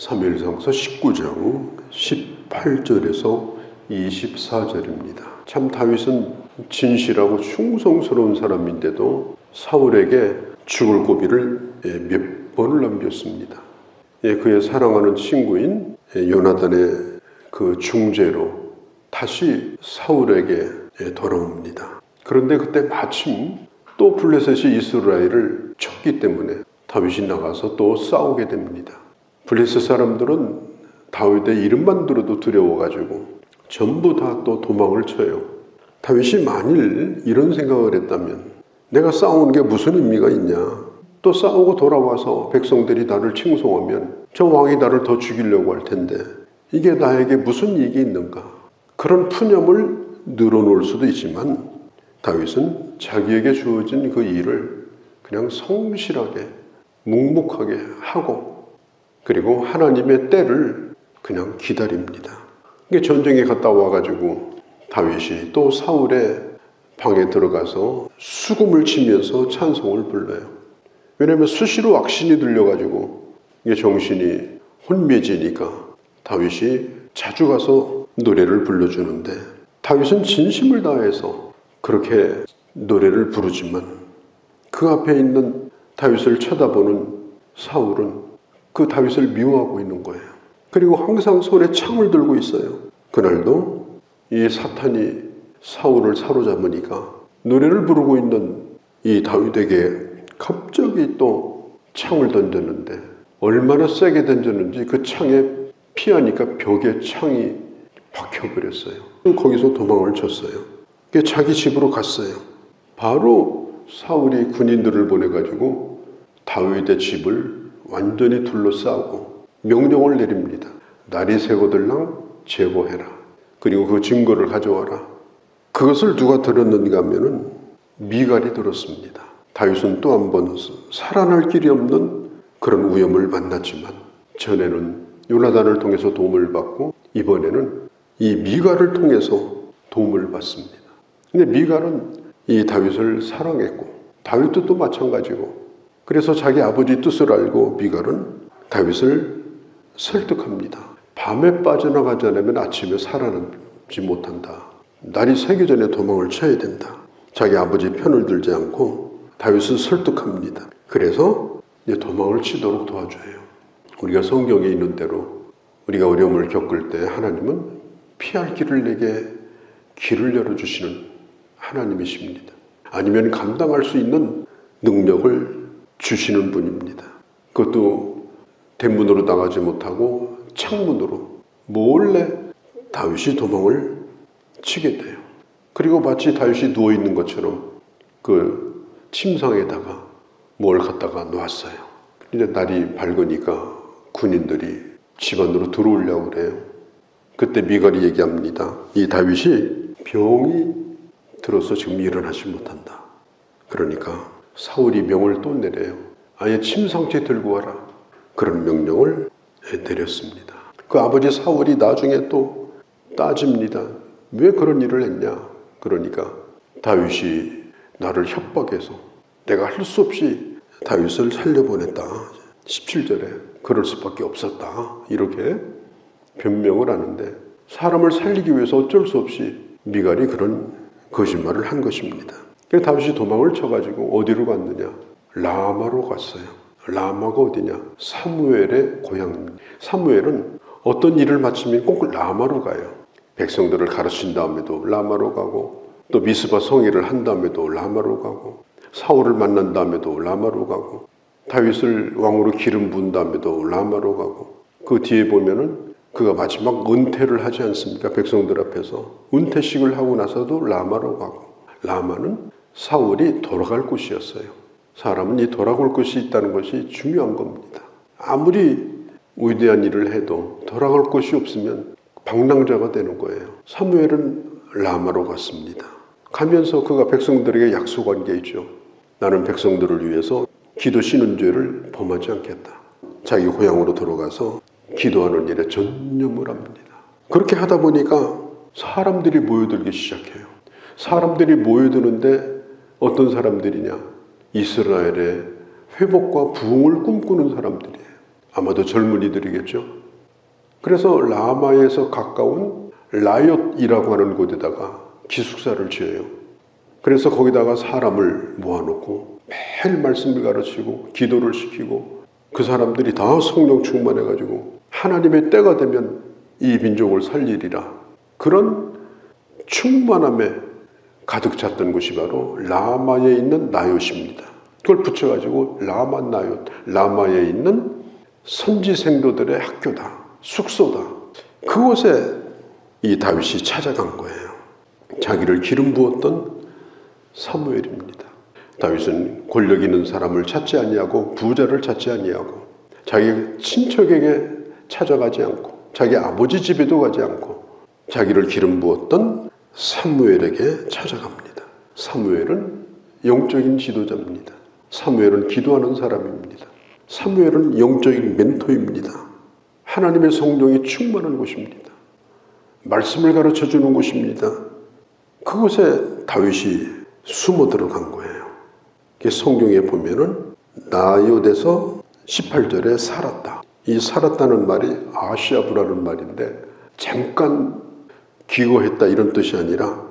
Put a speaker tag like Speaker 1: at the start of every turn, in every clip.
Speaker 1: 사무엘상서 19장 18절에서 24절입니다. 참 다윗은 진실하고 충성스러운 사람인데도 사울에게 죽을 고비를 몇 번을 남겼습니다. 그의 사랑하는 친구인 요나단의 그 중재로 다시 사울에게 돌아옵니다. 그런데 그때 마침 또 블레셋이 이스라엘을 쳤기 때문에 다윗이 나가서 또 싸우게 됩니다. 블레셋 사람들은 다윗의 이름만 들어도 두려워가지고 전부 다 또 도망을 쳐요. 다윗이 만일 이런 생각을 했다면 내가 싸우는 게 무슨 의미가 있냐, 또 싸우고 돌아와서 백성들이 나를 칭송하면 저 왕이 나를 더 죽이려고 할 텐데 이게 나에게 무슨 이익이 있는가, 그런 푸념을 늘어놓을 수도 있지만 다윗은 자기에게 주어진 그 일을 그냥 성실하게 묵묵하게 하고 그리고 하나님의 때를 그냥 기다립니다. 전쟁에 갔다 와가지고 다윗이 또 사울의 방에 들어가서 수금을 치면서 찬송을 불러요. 왜냐하면 수시로 악신이 들려가지고 정신이 혼미해지니까 다윗이 자주 가서 노래를 불러주는데 다윗은 진심을 다해서 그렇게 노래를 부르지만 그 앞에 있는 다윗을 쳐다보는 사울은 그 다윗을 미워하고 있는 거예요. 그리고 항상 손에 창을 들고 있어요. 그날도 이 사탄이 사울을 사로잡으니까 노래를 부르고 있는 이 다윗에게 갑자기 또 창을 던졌는데 얼마나 세게 던졌는지 그 창에 피하니까 벽에 창이 박혀버렸어요. 거기서 도망을 쳤어요. 자기 집으로 갔어요. 바로 사울이 군인들을 보내가지고 다윗의 집을 완전히 둘러싸고 명령을 내립니다. 날이 새거들랑 제거해라. 그리고 그 증거를 가져와라. 그것을 누가 들었는가 하면은 미갈이 들었습니다. 다윗은 또 한 번 살아날 길이 없는 그런 위험을 만났지만 전에는 요나단을 통해서 도움을 받고 이번에는 이 미갈을 통해서 도움을 받습니다. 근데 미갈은 이 다윗을 사랑했고 다윗도 또 마찬가지고, 그래서 자기 아버지 뜻을 알고 미갈은 다윗을 설득합니다. 밤에 빠져나가지 않으면 아침에 살아남지 못한다. 날이 새기 전에 도망을 쳐야 된다. 자기 아버지 편을 들지 않고 다윗을 설득합니다. 그래서 도망을 치도록 도와줘요. 우리가 성경에 있는 대로 우리가 어려움을 겪을 때 하나님은 피할 길을 내게 길을 열어주시는 하나님이십니다. 아니면 감당할 수 있는 능력을 주시는 분입니다. 그것도 대문으로 나가지 못하고 창문으로 몰래 다윗이 도망을 치게 돼요. 그리고 마치 다윗이 누워있는 것처럼 그 침상에다가 뭘 갖다가 놨어요. 이제 날이 밝으니까 군인들이 집 안으로 들어오려고 그래요. 그때 미갈이 얘기합니다. 이 다윗이 병이 들어서 지금 일어나지 못한다. 그러니까 사울이 명을 또 내려요. 아예 침상째 들고 와라. 그런 명령을 내렸습니다. 그 아버지 사울이 나중에 또 따집니다. 왜 그런 일을 했냐? 그러니까 다윗이 나를 협박해서 내가 할 수 없이 다윗을 살려보냈다. 17절에 그럴 수밖에 없었다. 이렇게 변명을 하는데 사람을 살리기 위해서 어쩔 수 없이 미갈이 그런 거짓말을 한 것입니다. 다윗이 도망을 쳐가지고 어디로 갔느냐? 라마로 갔어요. 라마가 어디냐? 사무엘의 고향입니다. 사무엘은 어떤 일을 마치면 꼭 라마로 가요. 백성들을 가르친 다음에도 라마로 가고, 또 미스바 성회를 한 다음에도 라마로 가고, 사울을 만난 다음에도 라마로 가고, 다윗을 왕으로 기름 부은 다음에도 라마로 가고, 그 뒤에 보면은 그가 마지막 은퇴를 하지 않습니까? 백성들 앞에서 은퇴식을 하고 나서도 라마로 가고. 라마는 사울이 돌아갈 곳이었어요. 사람은 이 돌아갈 곳이 있다는 것이 중요한 겁니다. 아무리 위대한 일을 해도 돌아갈 곳이 없으면 방랑자가 되는 거예요. 사무엘은 라마로 갔습니다. 가면서 그가 백성들에게 약속한 게 있죠. 나는 백성들을 위해서 기도 쉬는 죄를 범하지 않겠다. 자기 고향으로 돌아가서 기도하는 일에 전념을 합니다. 그렇게 하다 보니까 사람들이 모여들기 시작해요. 사람들이 모여드는데 어떤 사람들이냐? 이스라엘의 회복과 부흥을 꿈꾸는 사람들이에요. 아마도 젊은이들이겠죠. 그래서 라마에서 가까운 라옅이라고 하는 곳에다가 기숙사를 지어요. 그래서 거기다가 사람을 모아놓고 매일 말씀을 가르치고 기도를 시키고 그 사람들이 다 성령 충만해가지고 하나님의 때가 되면 이 민족을 살리리라. 그런 충만함에 가득 찼던 곳이 바로 라마에 있는 나옅입니다. 그걸 붙여가지고 라마 나옅, 라마에 있는 선지 생도들의 학교다, 숙소다. 그곳에 이 다윗이 찾아간 거예요. 자기를 기름 부었던 사무엘입니다. 다윗은 권력 있는 사람을 찾지 아니하고 부자를 찾지 아니하고 자기 친척에게 찾아가지 않고 자기 아버지 집에도 가지 않고 자기를 기름 부었던 사무엘에게 찾아갑니다. 사무엘은 영적인 지도자입니다. 사무엘은 기도하는 사람입니다. 사무엘은 영적인 멘토입니다. 하나님의 성령이 충만한 곳입니다. 말씀을 가르쳐 주는 곳입니다. 그곳에 다윗이 숨어 들어간 거예요. 성경에 보면은 나옅에서 18절에 살았다. 이 살았다는 말이 아시아부라는 말인데 잠깐 기거했다 이런 뜻이 아니라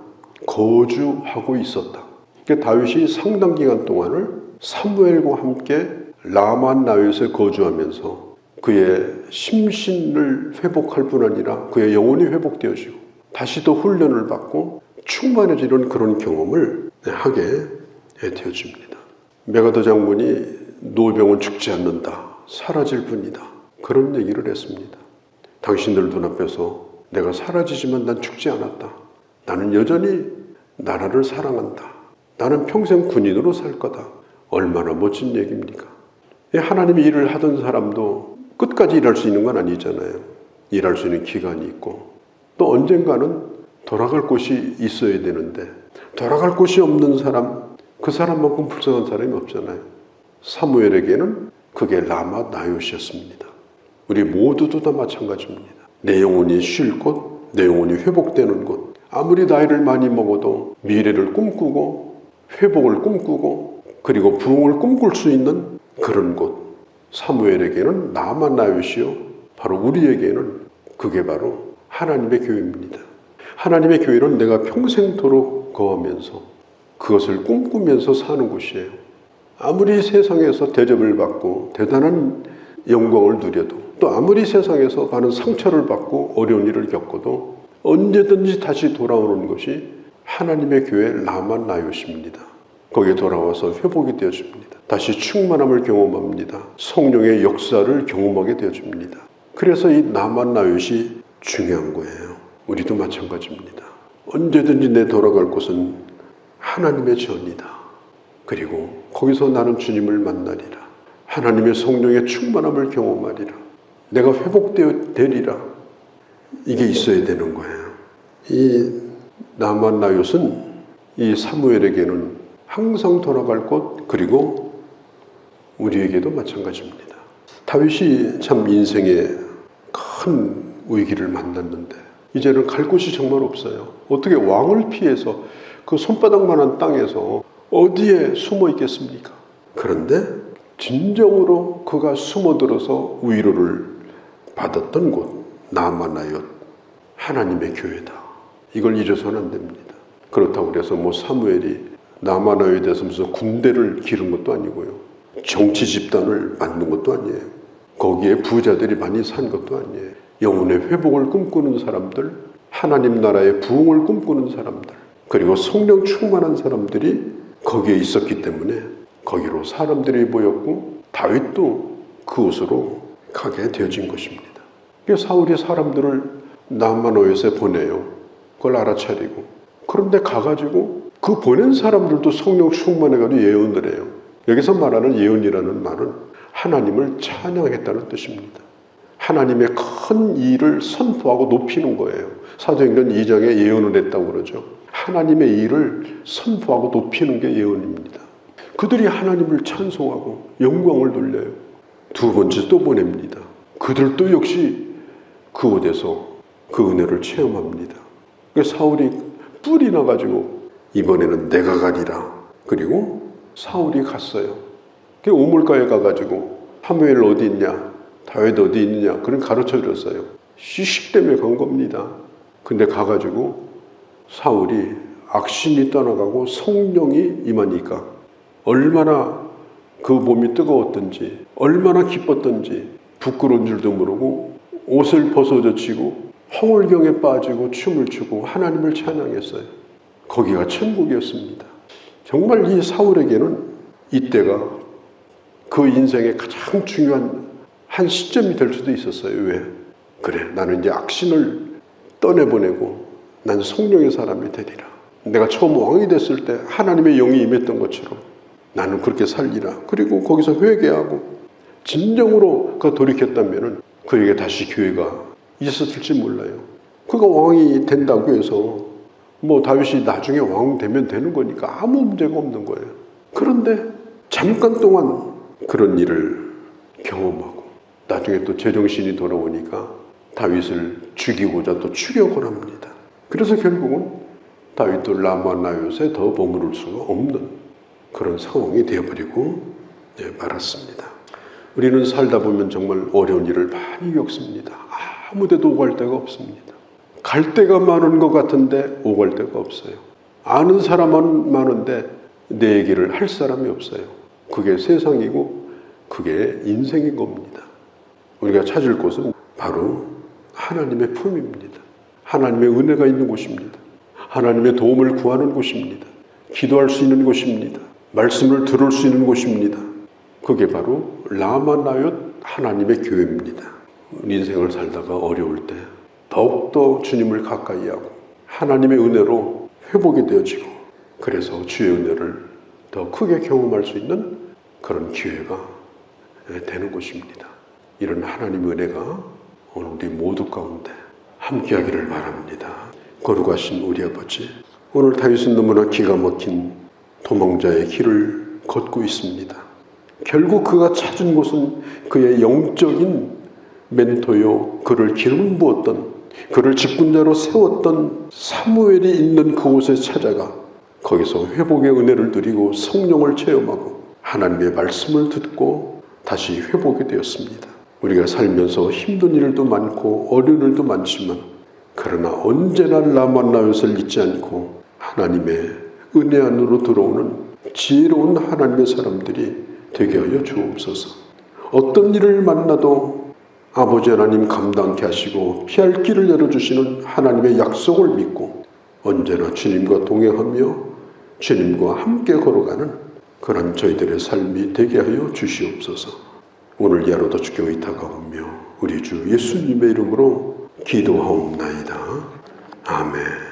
Speaker 1: 거주하고 있었다. 다윗이 상당 기간 동안을 사무엘과 함께 라마 나옅에 거주하면서 그의 심신을 회복할 뿐 아니라 그의 영혼이 회복되어지고 다시 또 훈련을 받고 충만해지는 그런 경험을 하게 되어집니다. 메가더 장군이 노병은 죽지 않는다. 사라질 뿐이다. 그런 얘기를 했습니다. 당신들 눈앞에서 내가 사라지지만 난 죽지 않았다. 나는 여전히 나라를 사랑한다. 나는 평생 군인으로 살 거다. 얼마나 멋진 얘기입니까? 하나님이 일을 하던 사람도 끝까지 일할 수 있는 건 아니잖아요. 일할 수 있는 기간이 있고 또 언젠가는 돌아갈 곳이 있어야 되는데 돌아갈 곳이 없는 사람, 그 사람만큼 불쌍한 사람이 없잖아요. 사무엘에게는 그게 라마 나옅이었습니다. 우리 모두도 다 마찬가지입니다. 내 영혼이 쉴 곳, 내 영혼이 회복되는 곳. 아무리 나이를 많이 먹어도 미래를 꿈꾸고 회복을 꿈꾸고 그리고 부흥을 꿈꿀 수 있는 그런 곳. 사무엘에게는 라마 나옅이요. 바로 우리에게는 그게 바로 하나님의 교회입니다. 하나님의 교회는 내가 평생토록 거하면서 그것을 꿈꾸면서 사는 곳이에요. 아무리 세상에서 대접을 받고 대단한 영광을 누려도 또 아무리 세상에서 많은 상처를 받고 어려운 일을 겪어도 언제든지 다시 돌아오는 것이 하나님의 교회 라마 나옅입니다. 거기에 돌아와서 회복이 되어집니다. 다시 충만함을 경험합니다. 성령의 역사를 경험하게 되어집니다. 그래서 이 라마 나옅이 중요한 거예요. 우리도 마찬가지입니다. 언제든지 내 돌아갈 곳은 하나님의 전이다. 그리고 거기서 나는 주님을 만나리라. 하나님의 성령의 충만함을 경험하리라. 내가 회복되리라. 이게 있어야 되는 거예요. 이 라마 나옅은 이 사무엘에게는 항상 돌아갈 곳 그리고 우리에게도 마찬가지입니다. 다윗이 참 인생의 큰 위기를 만났는데 이제는 갈 곳이 정말 없어요. 어떻게 왕을 피해서 그 손바닥만한 땅에서 어디에 숨어 있겠습니까? 그런데 진정으로 그가 숨어들어서 위로를 받았던 곳 라마 나옅 하나님의 교회다. 이걸 잊어서는 안 됩니다. 그렇다고 해서 사무엘이 라마 나옅에서 무슨 군대를 기른 것도 아니고요. 정치 집단을 만든 것도 아니에요. 거기에 부자들이 많이 산 것도 아니에요. 영혼의 회복을 꿈꾸는 사람들, 하나님 나라의 부흥을 꿈꾸는 사람들, 그리고 성령 충만한 사람들이 거기에 있었기 때문에 거기로 사람들이 모였고 다윗도 그곳으로 가게 되어진 것입니다. 사울이 사람들을 라마 나옅에 보내요. 그걸 알아차리고. 그런데 가가지고 그 보낸 사람들도 성령 충만해가지고 예언을 해요. 여기서 말하는 예언이라는 말은 하나님을 찬양했다는 뜻입니다. 하나님의 큰 일을 선포하고 높이는 거예요. 사도행전 2장에 예언을 했다고 그러죠. 하나님의 일을 선포하고 높이는 게 예언입니다. 그들이 하나님을 찬송하고 영광을 돌려요. 두 번째 또 보냅니다. 그들도 역시 그곳에서 그 은혜를 체험합니다. 사울이 뿔이 나가지고 이번에는 내가 가리라. 그리고 사울이 갔어요. 우물가에 가가지고 사무엘 어디 있냐? 다윗 어디 있느냐? 그런 가르쳐 줬어요. 시식 때문에 간 겁니다. 근데 가가지고 사울이 악신이 떠나가고 성령이 임하니까 얼마나 그 몸이 뜨거웠던지 얼마나 기뻤던지 부끄러운 줄도 모르고 옷을 벗어젖히고 홍월경에 빠지고 춤을 추고 하나님을 찬양했어요. 거기가 천국이었습니다. 정말 이 사울에게는 이때가 그 인생의 가장 중요한 한 시점이 될 수도 있었어요. 왜? 그래, 나는 이제 악신을 떠내보내고 난 성령의 사람이 되리라. 내가 처음 왕이 됐을 때 하나님의 영이 임했던 것처럼 나는 그렇게 살리라. 그리고 거기서 회개하고 진정으로 그가 돌이켰다면 그에게 다시 기회가 있었을지 몰라요. 그가 왕이 된다고 해서 뭐 다윗이 나중에 왕 되면 되는 거니까 아무 문제가 없는 거예요. 그런데 잠깐 동안 그런 일을 경험하고 나중에 또 제정신이 돌아오니까 다윗을 죽이고자 또 추격을 합니다. 그래서 결국은 다윗도 라마나요스에 더 머무를 수가 없는 그런 상황이 되어버리고 말았습니다. 우리는 살다 보면 정말 어려운 일을 많이 겪습니다. 아무 데도 오갈 데가 없습니다. 갈 데가 많은 것 같은데 오갈 데가 없어요. 아는 사람은 많은데 내 얘기를 할 사람이 없어요. 그게 세상이고 그게 인생인 겁니다. 우리가 찾을 곳은 바로 하나님의 품입니다. 하나님의 은혜가 있는 곳입니다. 하나님의 도움을 구하는 곳입니다. 기도할 수 있는 곳입니다. 말씀을 들을 수 있는 곳입니다. 그게 바로 라마나얏 하나님의 교회입니다. 인생을 살다가 어려울 때 더욱더 주님을 가까이 하고 하나님의 은혜로 회복이 되어지고 그래서 주의 은혜를 더 크게 경험할 수 있는 그런 기회가 되는 곳입니다. 이런 하나님의 은혜가 오늘 우리 모두 가운데 함께하기를 바랍니다. 거룩하신 우리 아버지, 오늘 다윗은 너무나 기가 막힌 도망자의 길을 걷고 있습니다. 결국 그가 찾은 곳은 그의 영적인 멘토요, 그를 기름 부었던, 그를 직분자로 세웠던 사무엘이 있는 그곳에 찾아가 거기서 회복의 은혜를 누리고 성령을 체험하고 하나님의 말씀을 듣고 다시 회복이 되었습니다. 우리가 살면서 힘든 일도 많고 어려운 일도 많지만 그러나 언제나 라마나얏을 잊지 않고 하나님의 은혜 안으로 들어오는 지혜로운 하나님의 사람들이 되게 하여 주옵소서. 어떤 일을 만나도 아버지 하나님 감당케 하시고 피할 길을 열어주시는 하나님의 약속을 믿고 언제나 주님과 동행하며 주님과 함께 걸어가는 그런 저희들의 삶이 되게 하여 주시옵소서. 오늘 이 하루도 주께 의탁하오며 우리 주 예수님의 이름으로 기도하옵나이다. 아멘.